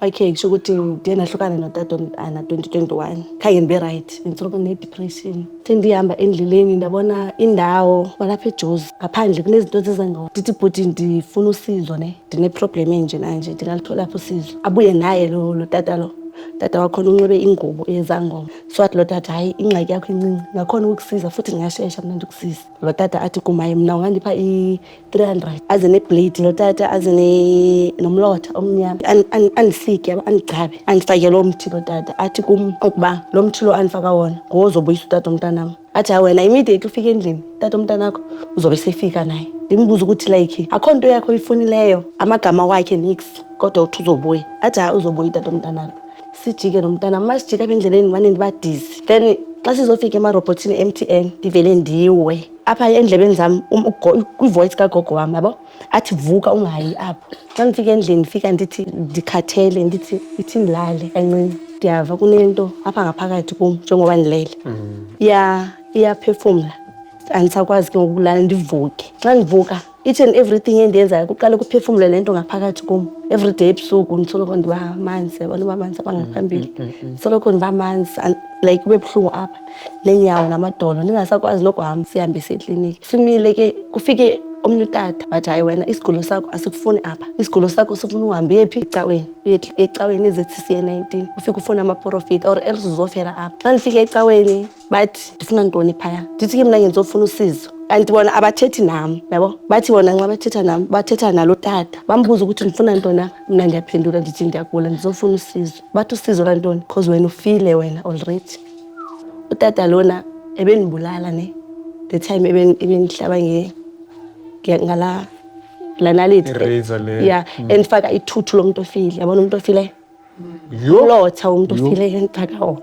okay kusho ukuthi ndiye nahlukana notata womntana 2021 khange ndibe right ngithola ne-depression. Sendihamba endleleni ndabona indawo walapha eJozi ngaphandle kunezinto ezizengayo ndithi bhuti ndifuna usizo ne ndine-problem enje nanje ndingaluthola lapho usizo. Abuye naye lo tata lo tata wakhona unxibe ingubo ezangoma so athi lo tata hayi ingxaki yakho incinci ngakhona ukukusiza futhi ngiyashesha mna ndikusiza. Lo tata athi kumaye mna ungandipha i-300 aze neblade lo tata aze nomlotha omnyama andisike andichabe andifake lo mthi lo tata athi kum ukuba lo mthi lo andifaka wona ngozobuyisa utata omntanam. Athi hayi wena immediately ufike endlini tata omntanakho uzobe sefika naye. Ndimbuza ukuthi like akho nto yakho uyifunileyo amagama wakhe nix kodwa uthi uzobuya. Athi hayi uzobuya utata omntanakho. Sijike nomntana masijike apha endleleni mane ndibadizi then xa sizofika emarobhothini e-MTN ndivele ndiwe apha endlebeni zam kwi-voice kagogo wam yabo athi vuka ungayi apho. Xa ndifika endlini ndifika ndithi ndikhathele ndithi ithi ndilale kancinci ndiyava kunento apha ngaphakathi kum njengoba ndilele iyaphefumla andisakwazi ke ngokulala ndivuke. Xa ndivuka each and everything endiyenzayo kuqale kuphefumle le nto ngaphakathi kum. Everyday ebusuku ndisoloko ndiba amanzi yabona uba amanzi abangaphambili soloko ndiba amanzi like kube buhlungu apha neenyawo namadolo ndingasakwazi nokuhamba sihambe sekliniki. Simile ke kufike omnye utata wathi hayi wena isigulo sakho asikufuni apha isigulo sakho sifuna uhambe uyephi ecaweni ecaweni ezeCCA19 ufike ufuna amaprofit or else uzofela apha. Xa ndifike ecaweni bathi ndifuna ntoni phaya ndithi ke mna ngenzofuna usizo kanti bona abathethi nam yabo bathi bona nxa bathetha nam bathetha nalo tata bambuza ukuthi ndifuna ntoni mna ndiyaphendula ndithi ndiyagula ndizofuna usizo. Bathi usizo lantoni because wena ufile wena already. Utata lona ebendibulala ne the time ebendihlaba ngala naleti yeah endifaka ithuthu lomuntu ofile yabona umuntu ofile lotha umuntu ofile endifaka